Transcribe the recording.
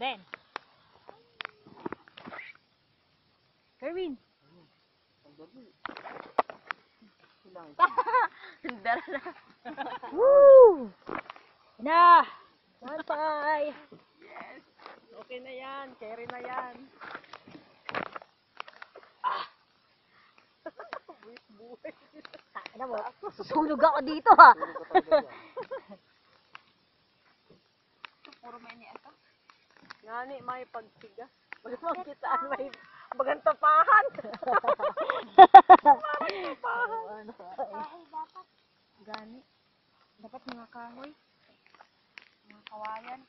Ben. Kerwin. Dara na. Woo! Na! Bye-bye! Yes. Okay na yan. Carry na yan. Buhay. Ano mo? Susunog ako dito ha! Puro may ni ata. Ngani, may pagsiga. Magamang kitaan, may magantapahan. Magantapahan. Gani. Dapat mga kahoy. Mga kawayan.